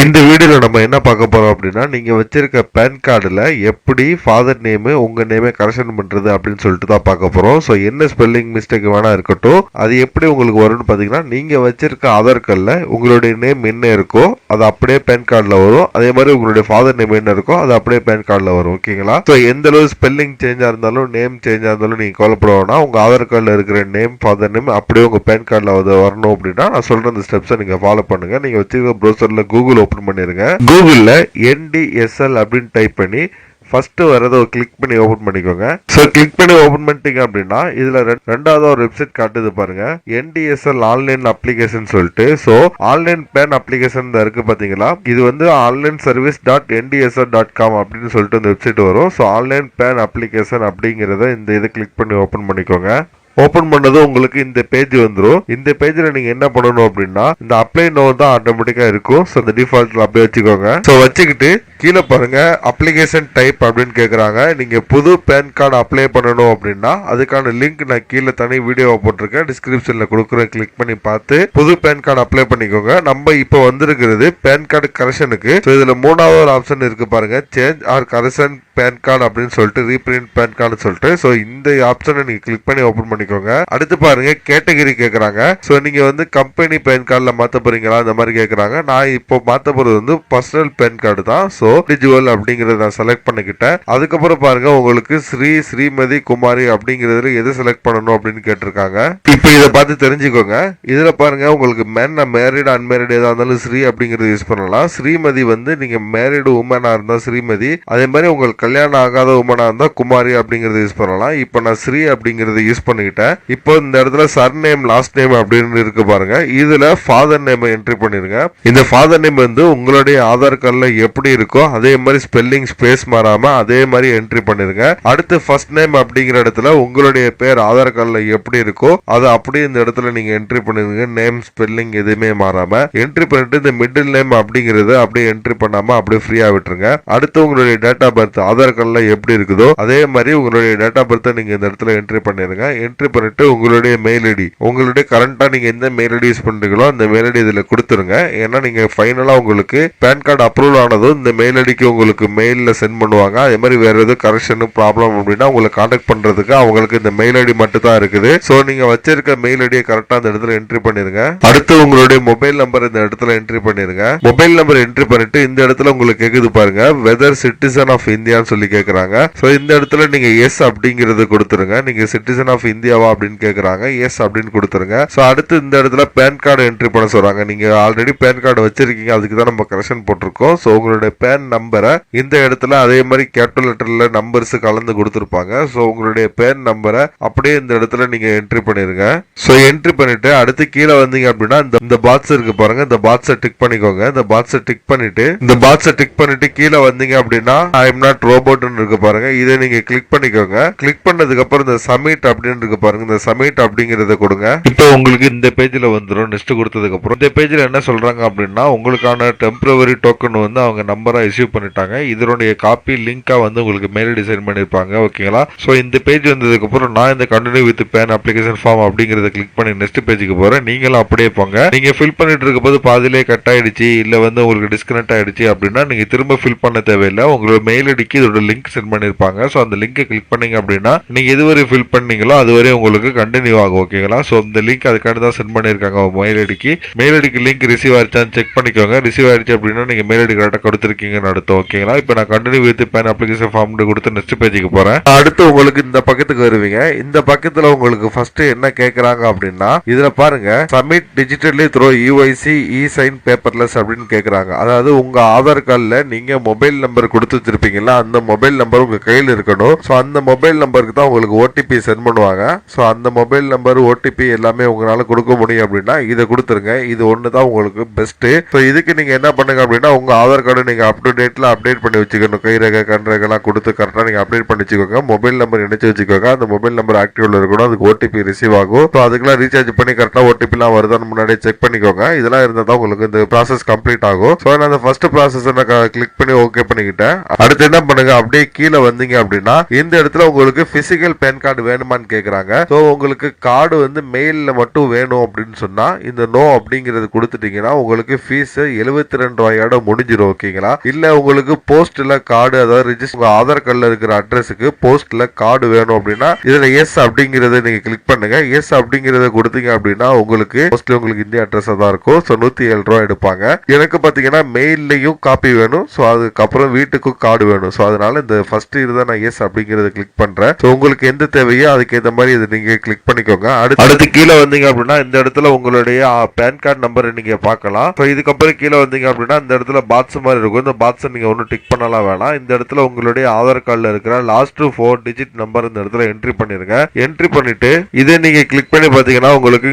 இந்த வீடியோல நம்ம என்ன பார்க்க போறோம் அப்படின்னா, நீங்க வச்சிருக்க பேன் கார்டுல எப்படி ஃபாதர் நேம் உங்க நேமை கரெக்ஷன் பண்றது அப்படின்னு சொல்லிட்டு தான் பார்க்க போறோம். ஸோ என்ன ஸ்பெல்லிங் மிஸ்டேக் வேணா இருக்கட்டும், அது எப்படி உங்களுக்கு வரும்னு பாத்தீங்கன்னா, நீங்க வச்சிருக்க ஆதார் கார்டுல உங்களுடைய நேம் என்ன இருக்கோ அது அப்படியே பேன் கார்டுல வரும். அதே மாதிரி உங்களுடைய ஃபாதர் நேம் என்ன இருக்கோ அது அப்படியே பேன் கார்டுல வரும். ஓகேங்களா? ஸோ எந்த அளவு ஸ்பெல்லிங் சேஞ்சா இருந்தாலும் நேம் சேஞ்சா இருந்தாலும் நீங்க கவலைப்பட வேணாம். உங்க ஆதார் கார்டுல இருக்கிற நேம் ஃபாதர் நேம் அப்படியே உங்க பேன் கார்டுல வரணும் அப்படின்னா நான் சொல்ற அந்த ஸ்டெப்ஸை நீங்க ஃபாலோ பண்ணுங்க. நீங்க வச்சிருக்க ப்ரௌசர்ல கூகுள் ஓபன் பண்ணிருங்க. கூகுள்ல NDSL அப்படின்னு டைப் பண்ணி ஃபர்ஸ்ட் வரதை கிளிக் பண்ணி ஓபன் பண்ணிக்கோங்க. ஸோ கிளிக் பண்ணி ஓபன் பண்ணிட்டீங்க அப்படின்னா இதுல ரெண்டாவது ஒரு வெப்சைட் காட்டுது பாருங்க, NDSL ஆன்லைன் அப்ளிகேஷன் சொல்லிட்டு. ஸோ ஆன்லைன் பேன் அப்ளிகேஷன் இருக்கு பாத்தீங்களா, இது வந்து ஆன்லைன் சர்வீஸ் .ndsl.com அப்படின்னு சொல்லிட்டு இந்த வெப்சைட் வரும். ஸோ ஆன்லைன் பேன் அப்ளிகேஷன் அப்படிங்கறத இந்த இதை கிளிக் பண்ணி ஓபன் பண்ணிக்கோங்க. ஓபன் பண்ணது உங்களுக்கு இந்த பேஜ் வந்துடும். இந்த பேஜ்ல நீங்க என்ன பண்ணணும் அப்படின்னா, இந்த அப்ளை நோ தான் ஆட்டோமேட்டிக்கா இருக்கும். ஸோ இந்த டிஃபால்ட்ல அப்படியே வச்சுக்கோங்க. ஸோ வச்சுக்கிட்டு கீழே பாருங்க அப்ளிகேஷன் டைப் அப்படின்னு கேட்குறாங்க. நீங்க புது பேன் கார்டு அப்ளை பண்ணணும் அப்படின்னா அதுக்கான லிங்க் நான் கீழே தனி வீடியோவை போட்டிருக்கேன், டிஸ்கிரிப்ஷன்ல கொடுக்குறேன். கிளிக் பண்ணி பார்த்து புது பேன் கார்டு அப்ளை பண்ணிக்கோங்க. நம்ம இப்போ வந்திருக்கிறது பேன் கார்டு கரெக்ஷனுக்கு. ஸோ இதுல மூணாவது ஒரு ஆப்ஷன் இருக்கு பாருங்க, change or correction PAN card அப்படின்னு சொல்லிட்டு, ரீபிரிண்ட் பேன் கார்டு சொல்லிட்டு. ஸோ இந்த ஆப்ஷனை நீங்க கிளிக் பண்ணி ஓபன் பண்ணிக்கோங்க. அடுத்து பாருங்க கேட்டகரி கேக்குறாங்க. சோ நீங்க வந்து கம்பெனி பேன் கார்டுல மாத்த போறீங்களா அந்த மாதிரி கேக்குறாங்க. நான் இப்போ மாத்த போறது வந்து பர்சனல் பேன் கார்டு தான். சோ இண்டிவிஜுவல் அப்படிங்கறத நான் செலக்ட் பண்ணிக்கிட்டேன். அதுக்கப்புறம் பாருங்க உங்களுக்கு ஸ்ரீமதி குமாரி அப்படிங்கறதுல எது செலக்ட் பண்ணணும் அப்படின்னு கேட்டிருக்காங்க. இப்போ இதை பார்த்து தெரிஞ்சுக்கோங்க. இதுல பாருங்க உங்களுக்கு மேரிட் அன்மேரிட் ஏதா இருந்தாலும் ஸ்ரீ அப்படிங்கறது யூஸ் பண்ணலாம். ஸ்ரீமதி வந்து நீங்க மேரிடு உமனா இருந்தா ஸ்ரீமதி, அதே மாதிரி உங்களுக்கு கல்யாணம் ஆகாத உமனா இருந்தா குமாரி அப்படிங்கறது யூஸ் பண்ணலாம். இப்போ நான் ஸ்ரீ அப்படிங்கறத யூஸ் பண்ணிக்கிட்டேன். இப்போ இந்த இடத்துல சர் நேம் லாஸ்ட் நேம் அப்படின்னு இருக்கு பாருங்க, இதுல ஃபாதர் நேம் என்ட்ரி பண்ணிருங்க. இந்த ஃபாதர் நேம் வந்து உங்களுடைய ஆதார் கார்டுல எப்படி இருக்கோ அதே மாதிரி ஸ்பெல்லிங் ஸ்பேஸ் மாறாம அதே மாதிரி என்ட்ரி பண்ணிருங்க. அடுத்து ஃபர்ஸ்ட் நேம் அப்படிங்கிற இடத்துல உங்களுடைய பேர் ஆதார் கார்டுல எப்படி இருக்கோ அதை அப்படியே இந்த இடத்துல நீங்க என்ட்ரி பண்ணிருங்க. நேம் ஸ்பெல்லிங் எதுவுமே மாறாம என்ட்ரி பண்ணிட்டு இந்த மிடில் நேம் அப்படிங்கறது அப்படியே என்ட்ரி பண்ணாம அப்படியே ஃப்ரீயா விட்டுருங்க. அடுத்து உங்களுடைய டேட் ஆஃப் பர்த் ஆதார் கார்டுல எப்படி இருக்குதோ அதே மாதிரி உங்களுடைய டேட் ஆஃப் பர்த் நீங்க இந்த இடத்துல என்ட்ரி பண்ணிருங்க. என்ட்ரி பண்ணிட்டு உங்களுடைய மெயில் ஐடி, உங்களுடைய கரண்டா நீங்க எந்த மெயில் ஐடி யூஸ் பண்றீங்களோ அந்த மெயில் ஐடி இதுல கொடுத்துருங்க. ஏன்னா நீங்க ஃபைனலா உங்களுக்கு பேன் கார்டு அப்ரூவல் ஆனதும் இந்த மெயில் ஐடிக்கு உங்களுக்கு மெயில்ல சென்ட் பண்ணுவாங்க. அதே மாதிரி வேற எதுவும் கரெக்ஷன் ப்ராப்ளம் அப்படின்னா உங்களை கான்டாக்ட் பண்றதுக்கு அவங்களுக்கு இந்த மெயில் ஐடி மட்டும் தான் இருக்குது. சோ நீங்க வச்சிருக்க மெயில் ஐடியை கரெக்டா அந்த இடத்துல என்ட்ரி பண்ணிருங்க. அடுத்து உங்களுடைய மொபைல் நம்பர் இந்த இடத்துல என்ட்ரி பண்ணிருங்க. மொபைல் நம்பர் என்ட்ரி பண்ணிட்டு இந்த இடத்துல உங்களுக்கு கேக்குது பாருங்க, வெதர் சிட்டிசன் ஆஃப் இந்தியான்னு சொல்லி கேக்குறாங்க. சோ இந்த இடத்துல நீங்க எஸ் அப்படிங்கறது கொடுத்துருங்க. நீங்க சிட்டிசன் ஆஃப் இந்தியாவா அப்படின்னு கேக்குறாங்க, எஸ் அப்படின்னு கொடுத்துருங்க. சோ அடுத்து இந்த இடத்துல பேன் கார்டு என்ட்ரி பண்ண சொல்றாங்க. நீங்க ஆல்ரெடி பேன் கார்டு வச்சிருக்கீங்க, அதுக்கு தான் நம்ம கரெக்ஷன் போட்டிருக்கோம். சோ உங்களுடைய பேன் நம்பரை இந்த இடத்துல அதே மாதிரி கேபிட்டல் லெட்டர்ல நம்பர்ஸ் கலந்து கொடுத்துருப்பாங்க. சோ உங்களுடைய பேன் நம்பரை அப்படியே இந்த இடத்துல நீங்க என்ட்ரி பண்ணிருங்க. சோ என்ட்ரி பண்ணிட்டு அடுத்து கீழே வந்தீங்க அப்படின்னா இந்த பாக்ஸ் இருக்கு பாருங்க, இந்த பாக்ஸை டிக் பண்ணிக்கோங்க. இந்த பாக்ஸை டிக் பண்ணிட்டு கீழே வந்தீங்க அப்படின்னா ஐ எம் நாட் ரோபோட்னு இருக்கு பாருங்க, இதை நீங்க கிளிக் பண்ணிக்கோங்க. கிளிக் பண்ணதுக்கு அப்புறம் இந்த சப்மிட் அப்படின்னு இருக்கு பாருங்க, இந்த சப்மிட் அப்படிங்கறத கொடுங்க. இப்போ உங்களுக்கு இந்த பேஜ்ல வந்துடும். நெக்ஸ்ட் கொடுத்ததுக்கு அப்புறம் இந்த பேஜ்ல என்ன சொல்றாங்க அப்படின்னா, உங்களுக்கான டெம்பரவரி டோக்கன் வந்து அவங்க நம்பரா இஷ்யூ பண்ணிட்டாங்க. இதனுடைய காப்பி லிங்கா வந்து உங்களுக்கு மெயில் டிசைன் பண்ணிருப்பாங்க. ஓகேங்களா? சோ இந்த பேஜ் வந்ததுக்கு அப்புறம் நான் இந்த continue with PAN application form அப்படிங்கறத கிளிக் பண்ணி நெக்ஸ்ட் பேஜுக்கு போறேன். நீங்களும் அப்படியே போங்க. நீங்க ஃபில் பண்ணிட்டு இருக்கும்போது பாதிலே கட் ஆயிடுச்சு இல்ல வந்து உங்களுக்கு டிஸ்கனெக்ட் ஆயிடுச்சு அப்படின்னா நீங்க திரும்ப ஃபில் பண்ண தேவையில்லை. உங்களோட மெயில் ஐடிக்கு இதோட லிங்க் சென்ட் பண்ணிருப்பாங்க. சோ அந்த லிங்கை கிளிக் பண்ணீங்க அப்படின்னா நீங்க எதுவரை ஃபில் பண்ணீங்களோ அதுவரை உங்களுக்கு கண்டினியூ ஆகும். ஓகேங்களா? சோ இந்த லிங்க் அதுக்காண்டி தான் சென்ட் பண்ணிருக்காங்க மெயில் ஐடிக்கு லிங்க் ரிசீவ் ஆயிடுச்சான்னு செக் பண்ணிக்கோங்க. ரிசீவ் ஆயிடுச்சு அப்படின்னா நீங்க மெயில் ஐடி கரெக்டா கொடுத்துருக்கீங்கன்னு அர்த்தம். ஓகேங்களா? இப்போ நான் continue with PAN application form கொடுத்து நெக்ஸ்ட் பேஜுக்கு போறேன். அடுத்து உங்களுக்கு இந்த பக்கத்துக்கு வருவீங்க. இந்த பக்கத்துல உங்களுக்கு ஃபர்ஸ்ட் என்ன கேக்குறாங்க அப்படின்னா, இதுல பாருங்க சப்மிட் டிஜிட்டலி த்ரூ யூஐசி இ சைன் பேப்பர்லெஸ் அப்படின்னு கேக்குறாங்க. அதாவது உங்க ஆதார் கார்டுல நீங்க மொபைல் நம்பர் கொடுத்து வச்சிருப்பீங்கல்ல, அந்த மொபைல் நம்பர் உங்க கையில் இருக்கணும். சோ அந்த மொபைல் நம்பருக்கு தான் உங்களுக்கு ஓடிபி சென்ட் பண்ணுவாங்க. சோ அந்த மொபைல் நம்பர் ஓடிபி எல்லாமே உங்களால கொடுக்க முடியும் அப்படின்னா இதை கொடுத்துருங்க. இது ஒன்று தான் உங்களுக்கு பெஸ்ட். ஸோ இதுக்கு நீங்க என்ன பண்ணுங்க அப்படின்னா, உங்க ஆதார் கார்டு நீங்க அப் டு டேட்ல அப்டேட் பண்ணி வச்சுக்கணும். கைரேகை கண்ரேகெல்லாம் கொடுத்து கரெக்டாக நீங்க அப்டேட் பண்ணி வச்சுக்கோங்க. மொபைல் நம்பர் இணைச்சு வச்சுக்கோங்க. அந்த மொபைல் நம்பர் ஆக்டிவ்ல இருக்கணும். அதுக்கு ஓடிபி ரிசீவ் ஆகும். ஸோ அதுக்கெல்லாம் ரீசார்ஜ் பண்ணி கரெக்டாக ஓடிபிலாம் வருதான்னு முன்னாடியே செக் பண்ணிக்கோங்க. இதெல்லாம் இருந்தால் தான் உங்களுக்கு இந்த ப்ராசஸ் கம்ப்ளீட் ஆகும். ஸோ நான் அந்த ஃபர்ஸ்ட் ப்ராசஸ் கிளிக் பண்ணி ஓகே பண்ணிக்கிட்டேன். அடுத்து என்ன பண்ணுங்க. அப்படியே கீழே வந்தீங்க அப்படின்னா இந்த இடத்துல உங்களுக்கு பிசிக்கல் பேன் கார்டு வேணுமான்னு கேக்குறாங்க. சோ உங்களுக்கு கார்டு வந்து மெயில்ல மட்டும் வேணும் அப்படின்னு சொன்னா இந்த நோ அப்படிங்கறது கொடுத்துட்டீங்கன்னா உங்களுக்கு ஃபீஸ் 72 ரூபாயோட முடிஞ்சிடும். ஓகேங்களா? இல்ல உங்களுக்கு போஸ்ட்ல கார்டு, அதாவது ரிஜிஸ்டர் உங்க ஆதார் கார்டுல இருக்கிற அட்ரஸுக்கு போஸ்ட்ல கார்டு வேணும் அப்படின்னா இதுல எஸ் அப்படிங்கறத நீங்க கிளிக் பண்ணுங்க. எஸ் அப்படிங்கறத கொடுத்தீங்க அப்படின்னா உங்களுக்கு மோஸ்ட்லி உங்களுக்கு இந்திய அட்ரஸ் தான் இருக்கும். சோ 107 ரூபாய் எடுப்பாங்க. எனக்கு பாத்தீங்கன்னா மெயில்லையும் காப்பி வேணும். சோ அதுக்கப்புறம் வீட்டுக்கும் கார்டு வேணும். சோ அதனால இந்த ஃபர்ஸ்ட் இதுதான் நான் எஸ் அப்படிங்கறத கிளிக் பண்றேன். சோ உங்களுக்கு எந்த தேவையோ அதுக்கு ஏற்ற மாதிரி இதை நீங்க கிளிக் பண்ணிக்கோங்க. அடுத்து கீழே வந்தீங்க அப்படின்னா இந்த இடத்துல உங்களுடைய பேன் கார்டு நம்பரை நீங்க பார்க்கலாம். சோ இதுக்கப்புறம் கீழே வந்தீங்க அப்படின்னா இந்த இடத்துல பாக்ஸ் மாதிரி இருக்கும். இந்த பாக்ஸ் நீங்க ஒன்னும் டிக் பண்ணலாம் வேணாம். இந்த இடத்துல உங்களுடைய ஆதார் கார்டுல இருக்கிற லாஸ்ட் 4 டிஜிட் நம்பர் இந்த இடத்துல என்ட்ரி பண்ணிருங்க. என்ட்ரி பண்ணிட்டு இதை நீங்க கிளிக் பண்ணி பாத்தீங்கன்னா உங்களுக்கு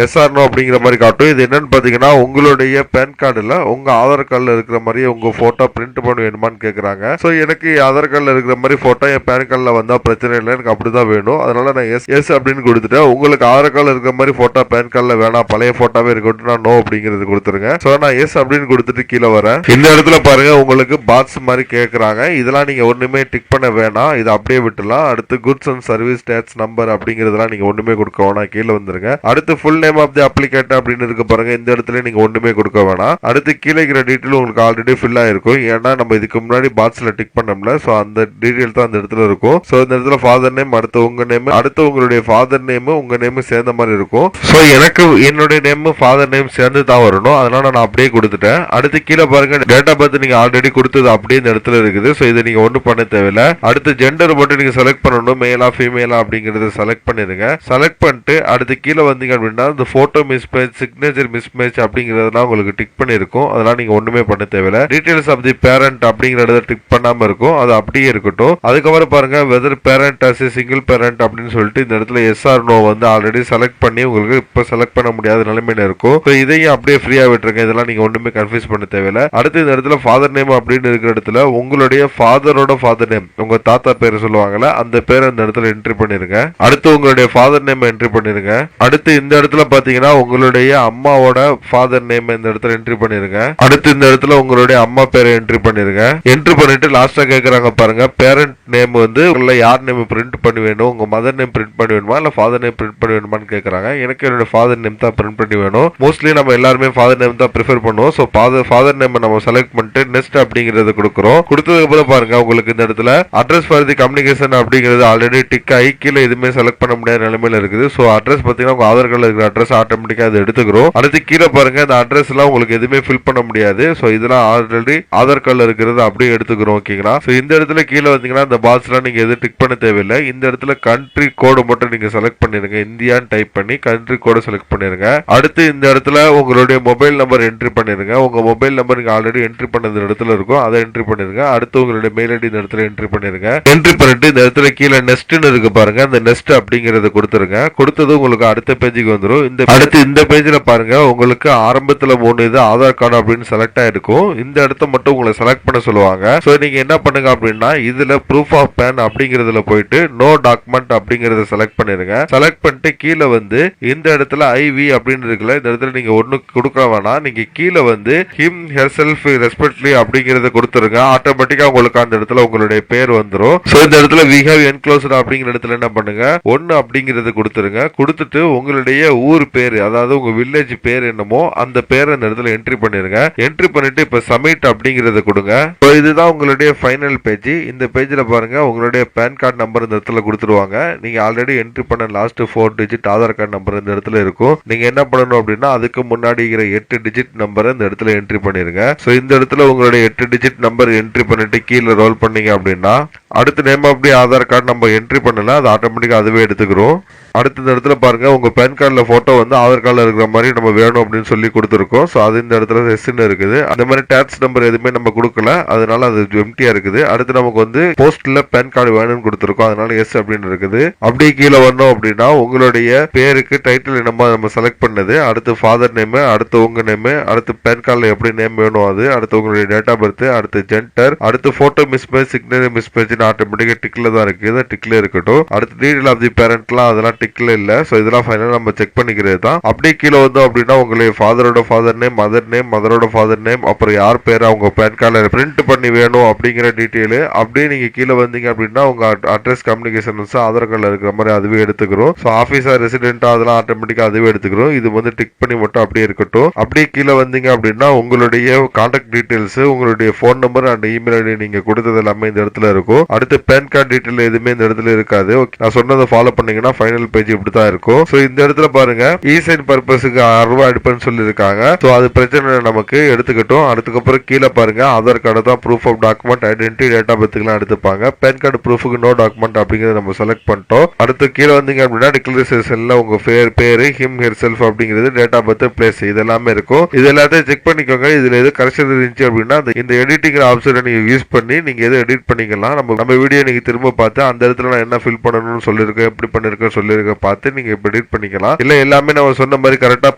எஸ் ஆர் நோ அப்படிங்கிற மாதிரி காட்டும். இது என்னன்னு பாத்தீங்கன்னா உங்களுடைய பேன் கார்டுல உங்க ஆதார் கார்டுல இருக்கிற மாதிரி உங்க போட்டோ பிரிண்ட் பண்ண வேணுமான்னு கேக்குறாங்க. சோ எனக்கு ஆதார் கார்டுல இருக்கிற மாதிரி போட்டோ என் பேன் கார்டுல வந்தா பிரச்சனை இல்லை, எனக்கு அப்படிதான் வேணும். அதனால நான் எஸ் எஸ் அப்படின்னு கொடுத்துட்டேன். உங்களுக்கு ஆதார் கார்டுல இருக்கிற மாதிரி போட்டோ பேன் கார்டுல வேணாம், பழைய போட்டோவே இருக்கட்டும், நான் நோ அப்படிங்கிறது கொடுத்துருங்க. சோ நான் எஸ் அப்படின்னு கொடுத்துட்டு கீழே வரேன். இந்த இடத்துல பாருங்க உங்களுக்கு பாக்ஸ் மாதிரி கேக்குறாங்க. இதெல்லாம் நீங்க ஒண்ணுமே டிக் பண்ண வேணாம், இதை அப்படியே விட்டுலாம். அடுத்து goods and service tax number அப்படிங்கறதெல்லாம் நீங்க ஒண்ணுமே கொடுக்க வேணாம், கீழே வந்துருங்க. அடுத்து full name of the applicant அப்படின்னு இருக்கு பாருங்க, இந்த இடத்துல நீங்க ஒண்ணுமே கொடுக்க வேணாம். அடுத்து கீழே இருக்கிற டீட்டெயில் உங்களுக்கு ஆல்ரெடி ஃபில் ஆயிருக்கும். ஏன்னா நம்ம இதுக்கு முன்னாடி பாக்ஸ்ல டிக் பண்ணோம்ல, சோ அந்த டீட்டெயில் தான் அந்த இடத்துல இருக்கும். சோ இந்த இடத்துல ஃபாதர் நேம், அடுத்து உங்க நேம், அடுத்து உங்களுடைய ஃபாதர் நேம் உங்க நேம் சேர்ந்த மாதிரி இருக்கும். சோ எனக்கு என்னுடைய நேம் ஃபாதர் நேம் சேர்ந்து தான் வரணும். அதனால நான் அப்படியே கொடுத்துட்டேன். அடுத்து கீழே பாருங்க டேட் ஆஃப் பர்த் நீங்க ஆல்ரெடி கொடுத்தது அப்படியே இந்த இடத்துல இருக்குது. சோ இதை நீங்க ஒன்றும் பண்ண தேவையில்ல. அடுத்து ஜெண்டர் மட்டும் நீங்க செலக்ட் பண்ணணும், மேலா ஃபீமேலா அப்படிங்கறத செலக்ட் பண்ணிருங்க. செலக்ட் பண்ணிட்டு அடுத்து கீழே வந்தீங்க அப்படின்னா இந்த போட்டோ மிஸ்மேட்ச், சிக்னேச்சர் மிஸ்மேட்ச் அப்படிங்கறதெல்லாம் உங்களுக்கு டிக் பண்ணிருக்கும். அதெல்லாம் நீங்க ஒண்ணுமே பண்ண தேவையில்ல. டீடைல்ஸ் ஆஃப் தி பேரண்ட் அப்படிங்கறத டிக் பண்ணாம இருக்கும், அது அப்படியே இருக்கட்டும். அதுக்கப்புறம் பாருங்க whether parent as single parent அப்படின்னு சொல்லிட்டு இந்த இடத்துல எஸ் ஆர் நோ வந்து ஆல்ரெடி செலக்ட் பண்ணி உங்களுக்கு இப்ப செலக்ட் பண்ண முடியாத நிலைமையில இருக்கும். இதையும் அப்படியே ஃப்ரீயா விட்டுருங்க. இதெல்லாம் நீங்க ஒண்ணுமே கன்ஃபியூஸ் பண்ண தேவையில்ல. அடுத்து இந்த இடத்துல ஃபாதர் நேம் அப்படின்னு இருக்கிற இடத்துல உங்களுடைய ஃபாதரோட ஃபாதர் நேம், உங்க தாத்தா பேர் சொல்லுவாங்கல்ல, அந்த பேரை இந்த இடத்துல என்ட்ரி பண்ணிருங்க. அடுத்து உங்களுடைய ஃபாதர் நேம் என்ட்ரி பண்ணிருங்க. அடுத்து இந்த இடத்துல பாத்தீங்கன்னா உங்களுடைய அம்மாவோட ஃபாதர் நேம் இந்த இடத்துல என்ட்ரி பண்ணிருங்க. அடுத்து இந்த இடத்துல உங்களுடைய அம்மா பேரை என்ட்ரி பண்ணிருங்க. என்ட்ரி பண்ணிட்டு லாஸ்டா கேக்குறாங்க பாருங்க பேரண்ட் நேம் வந்து உள்ள யார் நேம் பிரிண்ட் பண்ணி வேணும், உங்க மதர் நேம் பிரிண்ட் பண்ணி வேணுமா இல்ல ஃபாதர் நேம் பிரிண்ட் பண்ணி வேணுமான்னு கேக்குறாங்க. எனக்கு என்னோட ஃபாதர் நேம் தான் பிரிண்ட் பண்ணி வேணும். மோஸ்ட்லி நம்ம எல்லாருமே ஃபாதர் நேம் தான் ப்ரிஃபர் பண்ணுவோம். சோ ஃபாதர் நேம் நம்ம செலக்ட் பண்ணிட்டு நெக்ஸ்ட் அப்படிங்கறது கொடுக்குறோம். கொடுத்ததுக்கு அப்புறம் பாருங்க உங்களுக்கு இந்த இடத்துல அட்ரஸ் ஃபார் தி கம்யூனிகேஷன் அப்படிங்கிறது ஆல்ரெடி டிக் ஆகி கீழே எதுவுமே செலக்ட் பண்ண முடியாத நிலைமையில இருக்குது. சோ அட்ரஸ் பாத்தீங்கன்னா உங்க ஆதார் கார்டுல இருக்கிற அட்ரஸ் ஆட்டோமேட்டிக்கா அதை எடுத்துக்கிறோம். அடுத்து கீழே பாருங்க இந்த அட்ரஸ் எல்லாம் உங்களுக்கு எதுவுமே ஃபில் பண்ண முடியாது. சோ இதெல்லாம் ஆல்ரெடி ஆதார் கார்டுல இருக்கிறது அப்படியே எடுத்துக்கிறோம். ஓகேங்களா? சோ இந்த இடத்துல கீழே வந்தீங்கன்னா இந்த பாக்ஸ்லாம் நீங்க எதுவும் டிக் பண்ண தேவையில்லை. இந்த இடத்துல கண்ட்ரி கோடு மட்டும் நீங்க செலக்ட் பண்ணிருங்க. இந்தியான்னு டைப் பண்ணி கண்ட்ரி கோடு செலக்ட் பண்ணிருங்க. அடுத்து இந்த இடத்துல உங்களுடைய மொபைல் நம்பர் என்ட்ரி பண்ணிருங்க. உங்க மொபைல் நம்பர் நீங்க ஆல்ரெடி என்ட்ரி பண்ணது இடத்துல இருக்கும், அதை என்ட்ரி பண்ணிருங்க. அடுத்து உங்களுடைய மெயில் ஐடி இந்த இடத்துல என்ட்ரி பண்ணிருங்க. என்ட்ரி பண்ணிட்டு இந்த இடத்துல கீழே நெக்ஸ்ட்னு இருக்கு பாருங்க, அந்த நெக்ஸ்ட் அப்படிங்கறத கொடுத்துருங்க. கொடுத்தது உங்களுக்கு அடுத்த பேஜுக்கு வந்துடும். அடுத்து இந்த பேஜ்ல பாருங்க உங்களுக்கு ஆரம்பத்துல 3 இது ஆதார் கார்டு அப்படின்னு செலக்ட் ஆயிருக்கும். இந்த இடத்த மட்டும் உங்களை செலக்ட் பண்ண சொல்லுவாங்க. சோ நீங்க என்ன பண்ணுங்க அப்படின்னா இதுல ப்ரூஃப் ஆஃப் பேன் அப்படிங்கறதுல போயிட்டு நோ டாக்குமெண்ட் அப்படிங்கறத செலக்ட் பண்ணிருங்க. செலக்ட் பண்ணிட்டு கீழே வந்து இந்த இடத்துல ஐவி அப்படின்னு இருக்குல்ல, இந்த இடத்துல நீங்க ஒண்ணு கொடுக்க வேணாம். நீங்க கீழே வந்து ஹிம் ஹெர்செல்ஃப் ரெஸ்பெக்ட்லி அப்படிங்கறத கொடுத்துருங்க. ஆட்டோமேட்டிக்கா உங்களுக்கு அந்த இடத்துல உங்களுடைய பேர் வந்துடும். சோ இந்த இடத்துல வி ஹேவ் என்க்ளோஸ்ட் அப்படிங்கிற இடத்துல என்ன பண்ணுங்க 1 அப்படிங்கறத கொடுத்துருங்க. கொடுத்துட்டு உங்களுடைய ஊர் பேரு, அதாவது உங்க வில்லேஜ் பேர் என்னமோ அந்த பேரை இந்த இடத்துல என்ட்ரி பண்ணிருங்க. என்ட்ரி பண்ணிட்டு இப்ப சப்மிட் அப்படிங்கறத கொடுங்க. இதுதான் உங்களுடைய ஃபைனல் பேஜ். இந்த பேஜ்ல பாருங்க உங்களுடைய பேன் கார்டு நம்பர் இந்த இடத்துல கொடுத்துருவாங்க. நீங்க ஆல்ரெடி என்ட்ரி பண்ண last 4 digit Aadhaar card number இந்த இடத்துல இருக்கும். நீங்க என்ன பண்ணணும் அப்படின்னா அதுக்கு முன்னாடி 8 டிஜிட் நம்பரை இந்த இடத்துல என்ட்ரி பண்ணிருங்க. சோ இந்த இடத்துல உங்களுடைய 8 டிஜிட் நம்பர் என்ட்ரி பண்ணிட்டு கீழே ரோல் பண்ணீங்க அப்படின்னா அடுத்து நேம் அப்படி ஆதார் கார்டு நம்ம என்ட்ரி பண்ணல, அது ஆட்டோமேட்டிக்கா அதுவே எடுத்துக்கிறோம். அடுத்த இந்த இடத்துல பாருங்க உங்க பேன் கார்டுல போட்டோ வந்து ஆதார் கார்டுல இருக்கிற மாதிரி நம்ம வேணும் அப்படின்னு சொல்லி கொடுத்துருக்கோம். ஸோ அது இந்த இடத்துல எஸ்ன்னு இருக்குது. அந்த மாதிரி டேக்ஸ் நம்பர் எதுவுமே நம்ம கொடுக்கல, அதனால அது எம்டியா இருக்குது. அடுத்து நமக்கு வந்து போஸ்ட்ல பேன் கார்டு வேணும்னு கொடுத்துருக்கோம், அதனால எஸ் அப்படின்னு இருக்குது. அப்படியே கீழே வரணும் அப்படின்னா உங்களுடைய பேருக்கு டைட்டில் என்னமோ நம்ம செலக்ட் பண்ணது, அடுத்து ஃபாதர் நேம், அடுத்து உங்க நேம், அடுத்து பேன் கார்டுல எப்படி நேம் வேணும் அது, அடுத்து உங்களுடைய டேட் ஆஃப் பர்த், அடுத்து ஜெண்டர், அடுத்து போட்டோ மிஸ்மேட்ச், சிக்னேச்சர் மிஸ்மேட்ச் ஆட்டோமேட்டிக்கா டிக்ல தான் இருக்கு, டிக்ல இருக்கட்டும். அடுத்து டீடைல் ஆஃப் தி பேரண்ட்லாம் அதெல்லாம் டிக்ல இல்ல. சோ இதெல்லாம் ஃபைனலா நம்ம செக் பண்ணிக்கிறது தான். அப்படியே கீழே வந்தோம் அப்படின்னா உங்களுடைய ஃபாதரோட ஃபாதர் நேம், மதர் நேம், மதரோட ஃபாதர் நேம், அப்புறம் யார் பேர் அவங்க பேன் கார்டுல பிரிண்ட் பண்ணி வேணும் அப்படிங்கிற கார்டு டீடைல் அப்படியே நீங்க கீழே வந்தீங்க அப்படின்னா உங்க அட்ரஸ் கம்யூனிகேஷன் ஆதார் கார்டுல இருக்கிற மாதிரி அதுவே எடுத்துக்கிறோம். ஸோ ஆஃபீஸா ரெசிடென்ட்டா அதெல்லாம் ஆட்டோமேட்டிக்கா அதுவே எடுத்துக்கிறோம். இது வந்து டிக் பண்ணி மட்டும் அப்படியே இருக்கட்டும். அப்படியே கீழே வந்தீங்க அப்படின்னா உங்களுடைய கான்டாக்ட் டீடைல்ஸ், உங்களுடைய phone number and email ID நீங்க கொடுத்தது எல்லாமே இந்த இடத்துல இருக்கும். அடுத்து பேன் கார்டு டீடைல் எதுவுமே இந்த இடத்துல இருக்காது. நான் சொன்னதை ஃபாலோ பண்ணீங்கன்னா ஃபைனல் பேஜ் இப்படி தான் இருக்கும். ஸோ இந்த இடத்துல பாருங்க இ-சைன் பர்பஸுக்கு 6 ரூபாய் எடுப்பேன்னு சொல்லியிருக்காங்க. ஸோ அது பிரச்சனை நமக்கு எடுத்துக்கிட்டோம். அதுக்கப்புறம் கீழே பாருங்க ஆதார் கார்டு தான் proof of document, identity, date of பர்த்லாம் எடுத்துப்பாங்க. பேன் கார்டு ப்ரூஃபுக்கு நோ டாக்குமெண்ட் அப்படிங்கறத நம்ம செலக்ட் பண்ணிட்டோம். அடுத்து கீழே வந்தீங்க அப்படின்னா டிக்ளரேஷன்ல உங்க பேரு, ஹிம், ஹிர் செல்ஃப் அப்படிங்கிறது, டேட் ஆஃப் பர்த், பிளேஸ் இது எல்லாமே இருக்கும். இது எல்லாத்தையும் செக் பண்ணிக்கோங்க. இதுல எது கரெக்ஷன் இருந்துச்சு அப்படின்னா இந்த எடிட்டிங் ஆப்ஷனை நீங்க யூஸ் பண்ணி நீங்க எது எடிட் பண்ணிக்கலாம். நம்ம வீடியோ நீங்க திரும்ப பார்த்து அந்த இடத்துல நான் என்ன ஃபில் பண்ணணும்னு சொல்லியிருக்கேன், எப்படி பண்ணிருக்கேன் சொல்லியிருக்கேன் பார்த்து நீங்க எடிட் பண்ணிக்கலாம். இல்ல எல்லாமே நம்ம சொன்ன மாதிரி கரெக்டா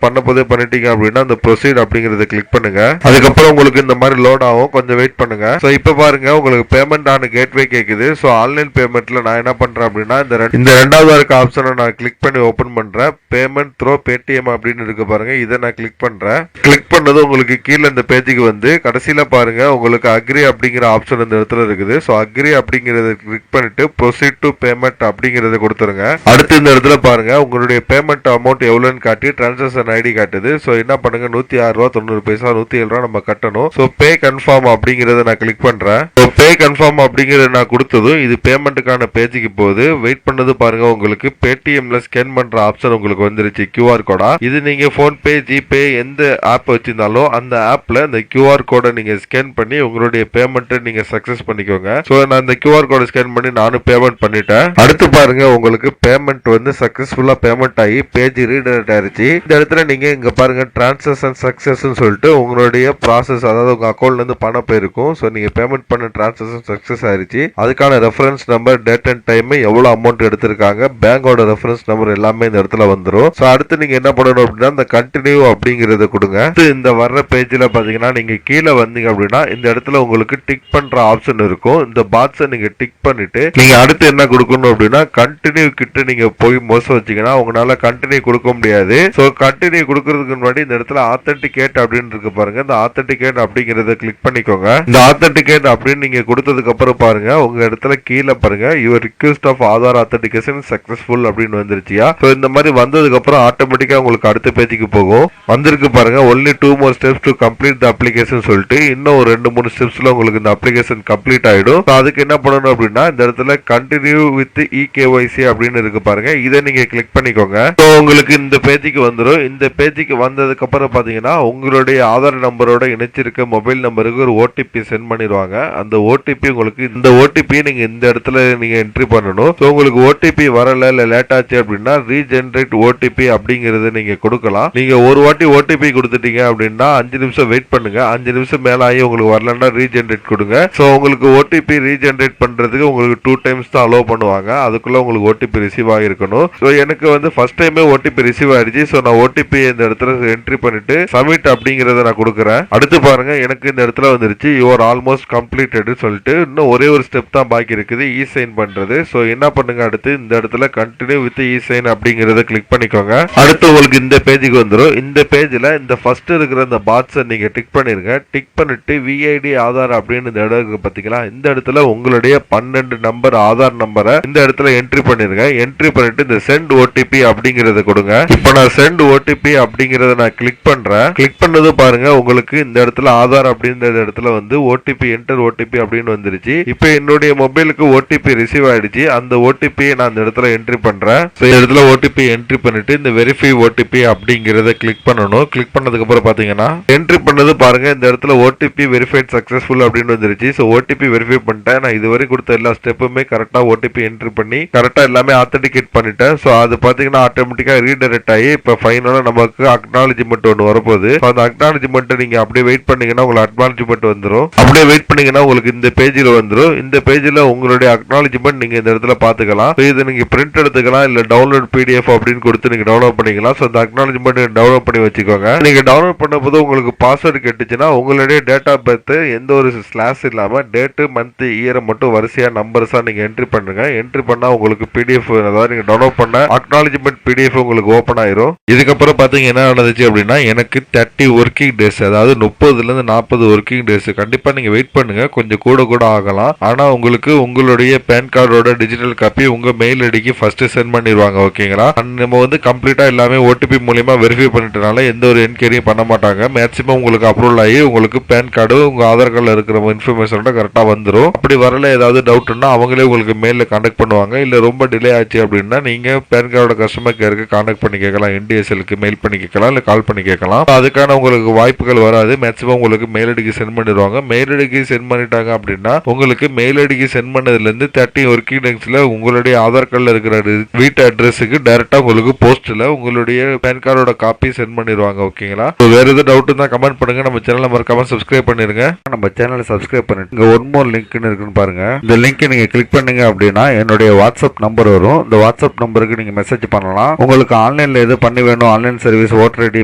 பண்ண போதே பண்ணிட்டீங்க அப்படின்னா அந்த ப்ரொசீட் அப்படிங்கறத கிளிக் பண்ணுங்க. அதுக்கப்புறம் உங்களுக்கு இந்த மாதிரி லோட் ஆகும். கொஞ்சம் வெயிட் பண்ணுங்க. சோ இப்ப பாருங்க உங்களுக்கு பேமெண்ட் ஆன கேட்வே கேக்குது. சோ ஆன்லைன் பேமெண்ட்ல நான் என்ன பண்றேன் அப்படின்னா இந்த ரெண்டாவது இருக்க ஆப்ஷனை நான் கிளிக் பண்ணி ஓபன் பண்றேன். பேமெண்ட் த்ரோ பேடிஎம் அப்படின்னு இருக்கு பாருங்க. இதை நான் கிளிக் பண்றேன். கிளிக் பண்ணது உங்களுக்கு கீழே இந்த பேஜுக்கு வந்து கடைசியில பாருங்க உங்களுக்கு அக்ரி அப்படிங்கிற ஆப்ஷன் இந்த இடத்துல இருக்குது. சோ அக்ரி அப்படிங்கறத கிளிக் பண்ணிட்டு ப்ரொசீட் டு பேமெண்ட் அப்படிங்கறத கொடுத்துருங்க. அடுத்து இந்த இடத்துல பாருங்க உங்களுடைய பேமெண்ட் அமௌண்ட் எவ்வளவுன்னு காட்டி டிரான்சாக்ஷன் ஐடி காட்டுது. சோ என்ன பண்ணுங்க 106 ரூபா 90 பைசா 107 ரூபா நம்ம கட்டணும். சோ பே கன்ஃபார்ம் அப்படிங்கறத நான் கிளிக் பண்றேன். பே கன்ஃபார்ம் அப்படிங்கறத நான் கொடுத்ததும் இது பேமெண்ட்டுக்கான பேஜுக்கு போகுது. வெயிட் பண்ணது பாருங்க உங்களுக்கு பேடிஎம்ல ஸ்கேன் பண்ற ஆப்ஷன் உங்களுக்கு வந்துருச்சு QR கோடா. இது நீங்க போன் பே, ஜிபே எந்த ஆப் வச்சிருந்தாலும் அந்த ஆப்ல இந்த QR கோடை நீங்க ஸ்கேன் பண்ணி உங்களுடைய பேமெண்ட் நீங்க சக்சஸ் பண்ணிக்கோங்க. சோ நான் இந்த QR கோடை ஸ்கேன் பண்ணி நானும் பேமெண்ட் பண்ணிட்டேன். அடுத்து பாருங்க உங்களுக்கு பேமெண்ட் வந்து சக்சஸ்ஃபுல்லா பேமெண்ட் ஆகி பேஜ் ரீடைரக்ட் ஆயிருச்சு. இந்த இடத்துல நீங்க இங்க பாருங்க டிரான்சாக்ஷன் சக்சஸ் சொல்லிட்டு உங்களுடைய ப்ராசஸ், அதாவது உங்க அக்கௌண்ட்ல இருந்து பணம் போயிருக்கும். சோ நீங்க பேமெண்ட் பண்ண டிரான்சாக்ஷன் சக்சஸ் ஆயிருச்சு. அதுக்கான reference number, date and time, எவ்வளவு அமௌண்ட் எடுத்திருக்காங்க, பேங்கோட ரெஃபரன்ஸ் நம்பர் எல்லாமே இந்த இடத்துல வந்துரும். சோ அடுத்து நீங்க என்ன பண்ணணும் அப்படின்னா இந்த கண்டினியூ அப்படிங்கறத கொடுங்க. இந்த வர்ற பேஜ்ல பாத்தீங்கன்னா நீங்க கீழே வந்தீங்க அப்படின்னா இந்த இடத்துல உங்களுக்கு டிக் பண்ற ஆப்ஷன் இருக்கும். இந்த பாக்ஸை நீங்க டிக் பண்ணிட்டு நீங்க அடுத்து என்ன கொடுக்கணும் அப்படின்னா கண்டினியூ கிட்ட நீங்க போய் மோசம் வச்சீங்கன்னா உங்களால கண்டினியூ கொடுக்க முடியாது. சோ கண்டினியூ கொடுக்கறதுக்கு முன்னாடி இந்த இடத்துல ஆத்தென்டிகேட் அப்படின்னு இருக்கு பாருங்க. இந்த ஆத்தென்டிகேட் அப்படிங்கறத கிளிக் பண்ணிக்கோங்க. இந்த ஆத்தென்டிகேட் அப்படின்னு நீங்க கொடுத்ததுக்கு அப்புறம் பாருங்க உங்க இடத்துல கீழே பாருங்க your request of Aadhaar authentication successful அப்படின்னு வந்துருச்சியா. சோ இந்த மாதிரி வந்ததுக்கு அப்புறம் ஆட்டோமேட்டிக்கா உங்களுக்கு அடுத்த பேஜுக்கு போகும். வந்திருக்கு பாருங்க only 2 more steps to complete the application சொல்லிட்டு இன்னும் ஒரு 2-3 ஸ்டெப்ஸ்ல உங்களுக்கு இந்த அப்ளிகேஷன் கம்ப்ளீட் ஆயிடும். அதுக்கு என்ன பண்ணணும் அப்படின்னா இந்த இடத்துல கண்டினியூ வித் eKYC அப்படின்னு இருக்கு பாருங்க. இதை நீங்க கிளிக் பண்ணிக்கோங்க. சோ உங்களுக்கு இந்த பேஜுக்கு வந்துடும். இந்த பேஜுக்கு வந்ததுக்கு அப்புறம் பாத்தீங்கன்னா உங்களுடைய ஆதார் நம்பரோட இணைச்சிருக்க மொபைல் நம்பருக்கு ஒரு ஓடிபி சென்ட் பண்ணிடுவாங்க. அந்த ஓடிபி உங்களுக்கு இந்த ஓடிபி நீங்க இந்த இடத்துல நீங்க என்ட்ரி பண்ணணும். சோ உங்களுக்கு ஓடிபி வரல இல்ல லேட் ஆச்சு அப்படின்னா ரீஜெனரேட் ஓடிபி அப்படிங்கறது நீங்க கொடுக்கலாம். நீங்க ஒரு வாட்டி ஓடிபி கொடுத்துட்டீங்க அப்படின்னா 5 நிமிஷம் வெயிட் பண்ணுங்க. 5 நிமிஷம் மேல ஆகி உங்களுக்கு வரலன்னா ரீஜெனரேட் கொடுங்க. சோ உங்களுக்கு ஓடிபி ரீஜெனரேட் பண்றதுக்கு உங்களுக்கு 2 டைம்ஸ் தான் அலோவ் பண்ணுவாங்க. அதுக்குள்ள உங்களுக்கு ஓடிபி ரிசீவ் ஆகிருக்கணும். சோ எனக்கு வந்து ஃபர்ஸ்ட் டைமே ஓடிபி ரிசீவ் ஆயிடுச்சு. சோ நான் ஓடிபி இந்த இடத்துல என்ட்ரி பண்ணிட்டு சப்மிட் அப்படிங்கறத நான் கொடுக்குறேன். அடுத்து பாருங்க எனக்கு இந்த இடத்துல வந்துருச்சு யுவர் ஆல்மோஸ்ட் கம்ப்ளீட்டட் சொல்லிட்டு இன்னும் ஒரே ஒரு ஸ்டெப் தான் பாக்கி இருக்குது இ-சைன் பண்றது. சோ என்ன பண்ணுங்க அடுத்து இந்த இடத்துல கண்டினியூ வித் இ-சைன் அப்படிங்கறத கிளிக் பண்ணிக்கோங்க. அடுத்து உங்களுக்கு இந்த பேஜுக்கு வந்துடும். இந்த பேஜ்ல இந்த ஃபர்ஸ்ட் இருக்கிற இந்த பாக்ஸை நீங்க டிக் பண்ணிருங்க. டிக் பண்ணிட்டு விஐடி ஆதார் அப்படின்னு இந்த இடம் இருக்கு பாத்தீங்களா. இந்த இடத்துல உங்களுடைய 12 நம்பர் ஆதார் நம்பரை இந்த இடத்துல என்ட்ரி பண்ணிருங்க. என்ட்ரி பண்ணிட்டு இந்த சென்ட் ஓடிபி அப்படிங்கறத கொடுங்க. இப்போ நான் சென்ட் ஓடிபி அப்படிங்கறத நான் கிளிக் பண்றேன். கிளிக் பண்ணது பாருங்க உங்களுக்கு இந்த இடத்துல ஆதார் அப்படின்ற இடத்துல வந்து ஓடிபி என்டர் ஓடிபி அப்படின்னு வந்துருச்சு. இப்போ என்னுடைய மொபைலுக்கு ஓடிபி ரிசீவ் ஆயிடுச்சு. அந்த ஓடிபி நான் இந்த இடத்துல என்ட்ரி பண்றேன். இந்த இடத்துல ஓடிபி என்ட்ரி பண்ணிட்டு இந்த வெரிஃபை ஓடிபி அப்படிங்கறத கிளிக் பண்ணணும். கிளிக் பண்ணதுக்கு அப்புறம் பாத்தீங்கன்னா என்ட்ரி பண்ணது பாருங்க இந்த இடத்துல ஓடிபி வெரிஃபைட் சக்சஸ்ஃபுல் அப்படின்னு வந்துருச்சு. சோ ஓடிபி வெரிஃபை பண்ணிட்டேன். நான் இதுவரை கொடுத்த எல்லா ஸ்டெப்புமே கரெக்டா ஓடிபி என்ட்ரி பண்ணி கரெக்டா எல்லாமே ஆத்தென்டிகேட் பண்ணிட்டேன். சோ அது பாத்தீங்கன்னா ஆட்டோமேட்டிக்கா ரீடைரக்ட் ஆகி இப்ப ஃபைனலா நமக்கு அக்னாலஜ்மெண்ட் ஒன்று வரப்போகுது. அந்த அக்னாலஜ்மெண்ட் நீங்க அப்படியே வெயிட் பண்ணீங்கன்னா உங்களுக்கு அக்னாலஜ்மெண்ட் வந்துடும். அப்படியே வெயிட் பண்ணீங்கன்னா உங்களுக்கு இந்த பேஜ்ல வந்துடும். இந்த பேஜ்ல உங்களுடைய அக்னாலஜ்மெண்ட் நீங்க இந்த இடத்துல பாத்துக்கலாம். இது நீங்க பிரிண்ட் எடுத்துக்கலாம் இல்ல டவுன்லோட் PDF அப்படின்னு கொடுத்து நீங்க டவுன்லோட் பண்ணிக்கலாம். சோ அந்த அக்னாலஜ்மெண்ட் டவுன்லோட் பண்ணி வச்சுக்கோங்க. நீங்க டவுன்லோட் பண்ணும்போது உங்களுக்கு பாஸ்வேர்டு கேட்டுச்சுன்னா உங்களுடைய டேட் ஆஃப் பர்த் எந்த ஒரு ஸ்லாஷ் இல்லாம டேட் மந்த் இயரை மட்டும் வரிசையா நம்பர்ஸா நீங்க என்ட்ரி பண்ணுங்க. என்ட்ரி பண்ணா உங்களுக்கு PDF, அதாவது நீங்க டவுன்லோட் பண்ண அக்னாலஜ்மெண்ட் PDF உங்களுக்கு ஓபன் ஆயிரும். இதுக்கப்புறம் பாத்தீங்க என்ன நடந்துச்சு அப்படின்னா எனக்கு 30 ஒர்க்கிங் டேஸ், அதாவது 30ல இருந்து 40 ஒர்க்கிங் டேஸ். கண்டிப்பா நீங்க வெயிட் பண்ணுங்க. கொஞ்சம் கூட ஆகலாம். ஆனா உங்களுக்கு உங்களுடைய பேன் கார்டோட டிஜிட்டல் காப்பி உங்க மெயில் ஐடிக்கு ஃபர்ஸ்ட் சென்ட் பண்ணிடுவாங்க. ஓகேங்களா? நம்ம வந்து கம்ப்ளீட்டா எல்லாமே ஓடிபி மூலமா வெரிஃபை பண்ணிட்டனால எந்த ஒரு என்கொயரியும் பண்ண மாட்டாங்க. மேக்ஸிமம் உங்களுக்கு அப்ரூவல் ஆகி உங்களுக்கு பேன் கார்டு உங்க ஆதார் கார்டில் இருக்கிற இன்ஃபர்மேஷனோட கரெக்டாக வந்துடும். அப்படி வரல ஏதாவது டவுட்னா அவங்களே உங்களுக்கு மெயிலில் கான்டாக்ட் பண்ணுவாங்க. இல்லை ரொம்ப டிலே ஆச்சு அப்படின்னா நீங்க பேன் கார்டோட கஸ்டமர் கேருக்கு கான்டாக்ட் பண்ணி கேட்கலாம். NDSLக்கு மெயில் பண்ணி கேட்கலாம், இல்லை கால் பண்ணி கேட்கலாம். அதுக்கான உங்களுக்கு வாய்ப்புகள் வராது. மேக்ஸிமம் உங்களுக்கு மெயில் ஐடிக்கு சென்ட் பண்ணிடுவாங்க. மெயில் ஐடிக்கு சென்ட் பண்ணிட்டாங்க அப்படின்னா உங்களுக்கு மெயில் ஐடிக்கு சென்ட் பண்ணதுலேருந்து 30 ஒர்க்கிங் டேஸ்ல உங்களுடைய ஆதார் கார்டில் இருக்கிற வீட்டு அட்ரஸுக்கு டைரக்டா உங்களுக்கு போஸ்ட்ல உங்களுடைய பேன் கார்டோட காப்பி சென்ட் பண்ணிடுவாங்க. ஓகேங்களா? வேற எதாவது டவுட் இருந்தா கமெண்ட் பண்ணுங்க. நம்ம சேனலை மறக்காம சப்ஸ்கிரைப் பண்ணிருங்க. நம்ம சேனலை சப்ஸ்கிரைப் பண்ணிட்டு இங்க ஒன் மோர் லிங்க்னு இருக்குன்னு பாருங்க. இந்த லிங்க் நீங்க கிளிக் பண்ணீங்க அப்படின்னா என்னுடைய வாட்ஸ்அப் நம்பர் வரும். இந்த வாட்ஸ்அப் நம்பருக்கு நீங்க மெசேஜ் பண்ணலாம். உங்களுக்கு ஆன்லைன்ல எது பண்ணி வேணும், online service, voter ID,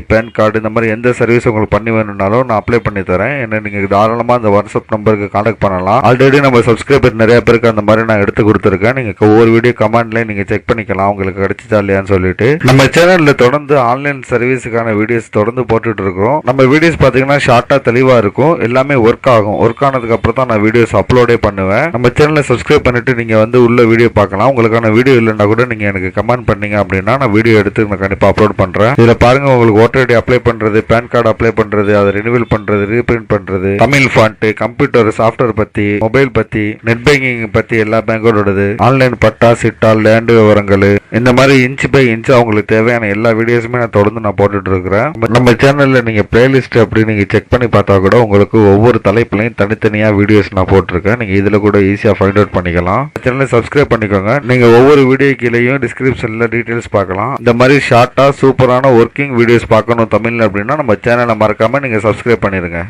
PAN card, இந்த மாதிரி எந்த சர்வீஸ் உங்களுக்கு பண்ணி வேணும்னாலும் நான் அப்ளை பண்ணி தரேன். என்ன நீங்க தாராளமா இந்த வாட்ஸ்அப் நம்பருக்கு கான்டாக்ட் பண்ணலாம். ஆல்ரெடி நம்ம சப்ஸ்கிரைபர் நிறைய பேருக்கு அந்த மாதிரி நான் எடுத்து கொடுத்துருக்கேன். நீங்க ஒவ்வொரு வீடியோ கமெண்ட்ல நீங்க செக் பண்ணிக்கலாம் உங்களுக்கு கிடைச்சா இல்லையான்னு சொல்லிட்டு. நம்ம சேனல்ல தொடர்ந்து ஆன்லைன் சர்வீஸுக்கான வீடியோஸ் தொடர்ந்து போட்டுட்டு இருக்கிறோம். நம்ம வீடியோஸ் பாத்தீங்கன்னா ஷார்ட்டா தெளிவா இருக்கும். எல்லாமே ஒர்க் ஆகும். ஒர்க் ஆனதுக்கு அப்புறம் தான் நான் வீடியோஸ் அப்லோடே பண்ணுவேன். நம்ம சேனலை சப்ஸ்கிரைப் பண்ணிட்டு நீங்க வந்து உள்ள வீடியோ பார்க்கலாம். உங்களுக்கான வீடியோ இல்லைன்னா கூட நீங்க எனக்கு கமெண்ட் பண்ணீங்க அப்படின்னா நான் வீடியோ எடுத்து நான் கண்டிப்பா அப்லோட் பண்றேன். இதுல பாருங்க உங்களுக்கு ஓட்டர் ஐடி அப்ளை பண்றது, பேன் கார்டு அப்ளை பண்றது, அதை ரினிவல் பண்றது, ரீபிரிண்ட் பண்றது, தமிழ் ஃபாண்ட், கம்ப்யூட்டர் சாஃப்ட்வேர் பத்தி, மொபைல் பத்தி, நெட் பேங்கிங் பத்தி எல்லா பேங்கோடது, ஆன்லைன் பட்டா, சிட்டா, லேண்ட் விவரங்கள், இந்த மாதிரி இன்ச் பை இன்ச் அவங்களுக்கு தேவையான எல்லா வீடியோஸுமே நான் தொடர்ந்து நான் போட்டுட்டு இருக்கிறேன். நம்ம சேனல்ல நீங்க பிளேலிஸ்ட் அப்படி நீங்க செக் பண்ணி பார்த்தா கூட உங்களுக்கு ஒவ்வொரு தலைப்புலையும் தனித்தனியா வீடியோஸ் நான் போட்டிருக்கேன். நீங்க இதுல கூட ஈஸியா ஃபைண்ட் அவுட் பண்ணிக்கலாம். சேனலை சப்ஸ்கிரைப் பண்ணிக்கோங்க. நீங்க ஒவ்வொரு வீடியோ கீழேயும் டிஸ்கிரிப்ஷன்ல டீடைல்ஸ் பார்க்கலாம். இந்த மாதிரி ஷார்ட்டா சூப்பரான ஒர்க்கிங் வீடியோஸ் பார்க்கணும் தமிழ்ல அப்படின்னா நம்ம சேனலை மறக்காம நீங்க சப்ஸ்கிரைப் பண்ணிருங்க.